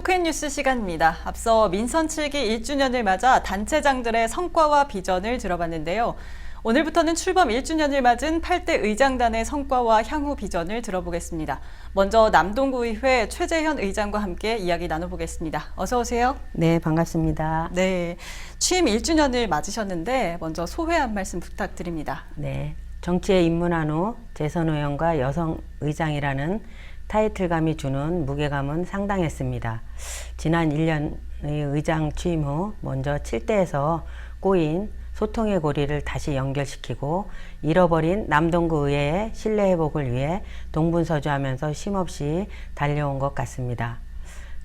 토크인 뉴스 시간입니다. 앞서 민선 7기 1주년을 맞아 단체장들의 성과와 비전을 들어봤는데요. 오늘부터는 출범 1주년을 맞은 8대 의장단의 성과와 향후 비전을 들어보겠습니다. 먼저 남동구의회 최재현 의장과 함께 이야기 나눠보겠습니다. 어서 오세요. 네, 반갑습니다. 네, 취임 1주년을 맞으셨는데 먼저 소회 한 말씀 부탁드립니다. 네, 정치에 입문한 후 재선 의원과 여성 의장이라는 타이틀감이 주는 무게감은 상당했습니다. 지난 1년의 의장 취임 후 먼저 7대에서 꼬인 소통의 고리를 다시 연결시키고 잃어버린 남동구 의회의 신뢰 회복을 위해 동분서주하면서 쉼없이 달려온 것 같습니다.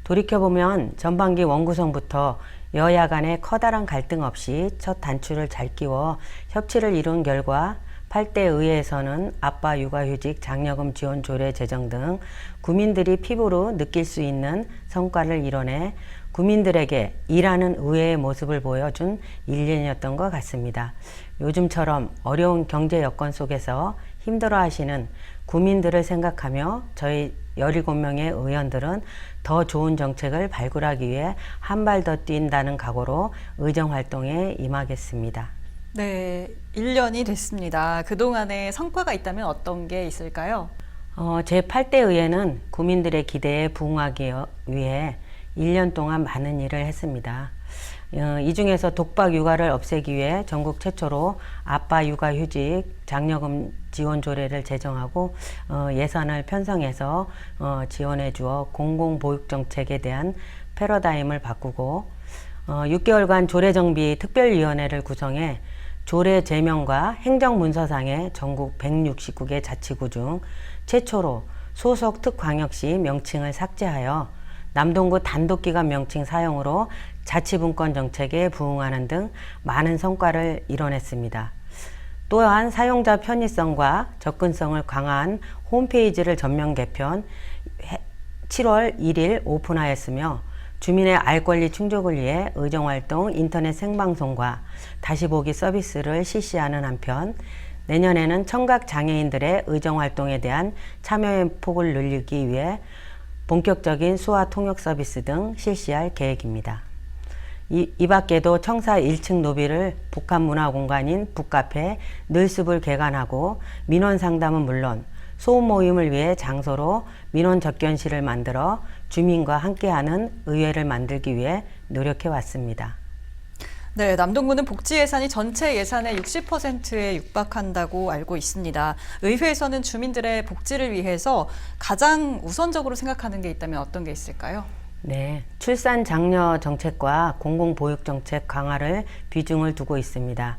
돌이켜보면 전반기 원구성부터 여야 간의 커다란 갈등 없이 첫 단추를 잘 끼워 협치를 이룬 결과 8대 의회에서는 아빠 육아휴직 장려금 지원 조례 제정 등 국민들이 피부로 느낄 수 있는 성과를 이뤄내 국민들에게 일하는 의회의 모습을 보여준 1년이었던 것 같습니다. 요즘처럼 어려운 경제 여건 속에서 힘들어하시는 국민들을 생각하며 저희 17명의 의원들은 더 좋은 정책을 발굴하기 위해 한 발 더 뛴다는 각오로 의정활동에 임하겠습니다. 네, 1년이 됐습니다. 그동안에 성과가 있다면 어떤 게 있을까요? 제8대 의회는 국민들의 기대에 부응하기 위해 1년 동안 많은 일을 했습니다. 이 중에서 독박 육아를 없애기 위해 전국 최초로 아빠 육아휴직 장려금 지원 조례를 제정하고 예산을 편성해서 지원해 주어 공공보육정책에 대한 패러다임을 바꾸고 6개월간 조례정비 특별위원회를 구성해 조례 제명과 행정문서상의 전국 169개 자치구 중 최초로 소속 특광역시 명칭을 삭제하여 남동구 단독기관 명칭 사용으로 자치분권 정책에 부응하는 등 많은 성과를 이뤄냈습니다. 또한 사용자 편의성과 접근성을 강화한 홈페이지를 전면 개편 7월 1일 오픈하였으며 주민의 알 권리 충족을 위해 의정활동 인터넷 생방송과 다시 보기 서비스를 실시하는 한편 내년에는 청각 장애인들의 의정활동에 대한 참여의 폭을 늘리기 위해 본격적인 수화 통역 서비스 등 실시할 계획입니다. 이 밖에도 청사 1층 노비를 북한문화공간인 북카페 늘숲을 개관하고 민원 상담은 물론 소음 모임을 위해 장소로 민원 접견실을 만들어 주민과 함께하는 의회를 만들기 위해 노력해 왔습니다. 네, 남동구는 복지 예산이 전체 예산의 60%에 육박한다고 알고 있습니다. 의회에서는 주민들의 복지를 위해서 가장 우선적으로 생각하는 게 있다면 어떤 게 있을까요? 네, 출산 장려 정책과 공공보육 정책 강화를 비중을 두고 있습니다.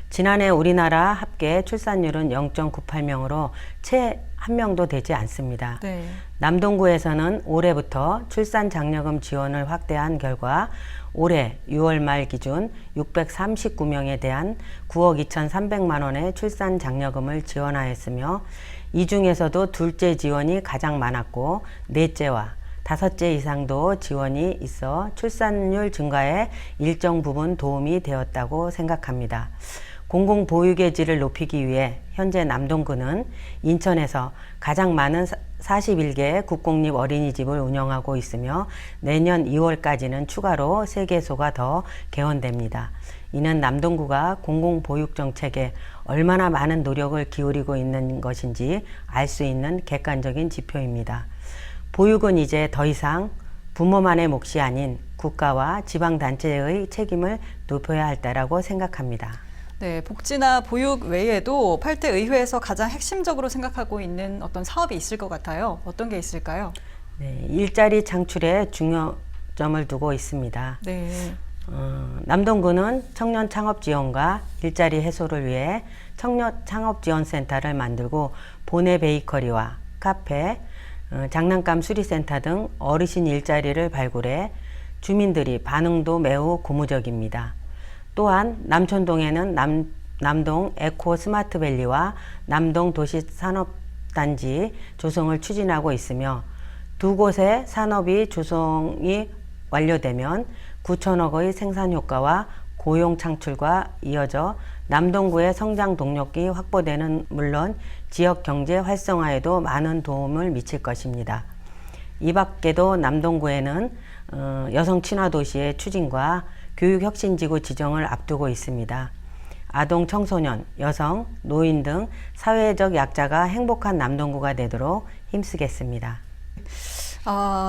지난해 우리나라 합계 출산율은 0.98명으로 채 한 명도 되지 않습니다. 네. 남동구에서는 올해부터 출산 장려금 지원을 확대한 결과 올해 6월 말 기준 639명에 대한 9억 2,300만 원의 출산 장려금을 지원하였으며 이 중에서도 둘째 지원이 가장 많았고 넷째와 다섯째 이상도 지원이 있어 출산율 증가에 일정 부분 도움이 되었다고 생각합니다. 공공보육의 질을 높이기 위해 현재 남동구는 인천에서 가장 많은 41개의 국공립 어린이집을 운영하고 있으며 내년 2월까지는 추가로 3개소가 더 개원됩니다. 이는 남동구가 공공보육 정책에 얼마나 많은 노력을 기울이고 있는 것인지 알 수 있는 객관적인 지표입니다. 보육은 이제 더 이상 부모만의 몫이 아닌 국가와 지방단체의 책임을 높여야 할 때라고 생각합니다. 네, 복지나 보육 외에도 8대 의회에서 가장 핵심적으로 생각하고 있는 어떤 사업이 있을 것 같아요. 어떤 게 있을까요? 네, 일자리 창출에 중요점을 두고 있습니다. 네. 남동구는 청년 창업 지원과 일자리 해소를 위해 청년 창업 지원센터를 만들고 보내 베이커리와 카페, 장난감 수리센터 등 어르신 일자리를 발굴해 주민들이 반응도 매우 고무적입니다. 또한 남촌동에는 남동 에코 스마트밸리와 남동 도시산업단지 조성을 추진하고 있으며 두 곳의 산업이 조성이 완료되면 9천억의 생산 효과와 고용 창출과 이어져 남동구의 성장 동력이 확보되는 물론 지역 경제 활성화에도 많은 도움을 미칠 것입니다. 이 밖에도 남동구에는 여성 친화 도시의 추진과 교육혁신지구 지정을 앞두고 있습니다. 아동, 청소년, 여성, 노인 등 사회적 약자가 행복한 남동구가 되도록 힘쓰겠습니다.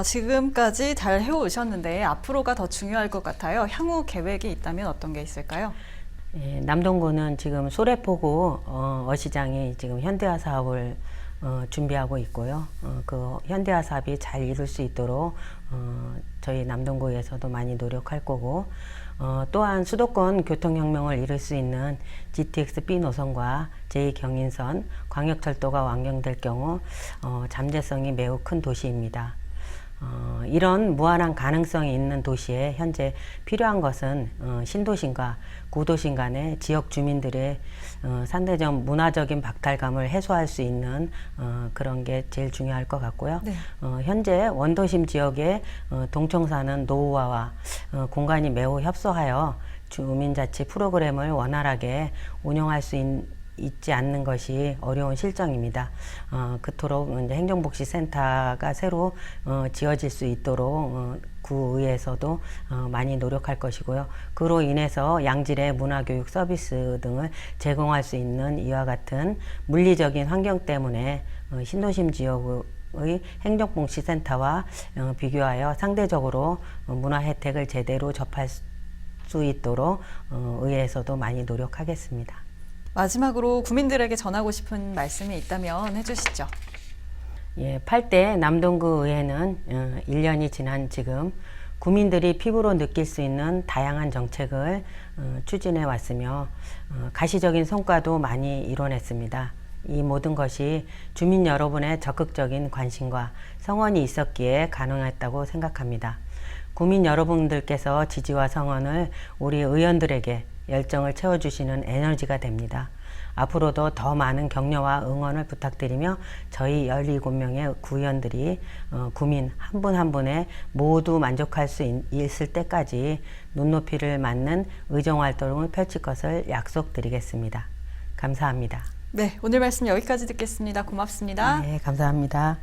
지금까지 잘 해오셨는데 앞으로가 더 중요할 것 같아요. 향후 계획이 있다면 어떤 게 있을까요? 예, 남동구는 지금 소래포구 어시장이 지금 현대화 사업을 준비하고 있고요. 그 현대화 사업이 잘 이룰 수 있도록 저희 남동구에서도 많이 노력할 거고, 또한 수도권 교통혁명을 이룰 수 있는 GTX-B 노선과 제2경인선, 광역철도가 완공될 경우 잠재성이 매우 큰 도시입니다. 이런 무한한 가능성이 있는 도시에 현재 필요한 것은 신도심과 구도심 간의 지역 주민들의 상대적 문화적인 박탈감을 해소할 수 있는 그런 게 제일 중요할 것 같고요. 네. 현재 원도심 지역의 동청사는 노후화와 공간이 매우 협소하여 주민자치 프로그램을 원활하게 운영할 수 있지 않는 것이 어려운 실정입니다. 그토록 이제 행정복지센터가 새로 지어질 수 있도록 구의회에서도 많이 노력할 것이고요. 그로 인해서 양질의 문화교육 서비스 등을 제공할 수 있는 이와 같은 물리적인 환경 때문에 신도심 지역의 행정복지센터와 비교하여 상대적으로 문화 혜택을 제대로 접할 수 있도록 의회에서도 많이 노력하겠습니다. 마지막으로 구민들에게 전하고 싶은 말씀이 있다면 해주시죠. 예, 8대 남동구 의회는 1년이 지난 지금 구민들이 피부로 느낄 수 있는 다양한 정책을 추진해 왔으며 가시적인 성과도 많이 이뤄냈습니다. 이 모든 것이 주민 여러분의 적극적인 관심과 성원이 있었기에 가능했다고 생각합니다. 구민 여러분들께서 지지와 성원을 우리 의원들에게 열정을 채워주시는 에너지가 됩니다. 앞으로도 더 많은 격려와 응원을 부탁드리며 저희 17명의 구의원들이 구민 한 분 한 분에 모두 만족할 수 있을 때까지 눈높이를 맞는 의정활동을 펼칠 것을 약속드리겠습니다. 감사합니다. 네, 오늘 말씀 여기까지 듣겠습니다. 고맙습니다. 네, 감사합니다.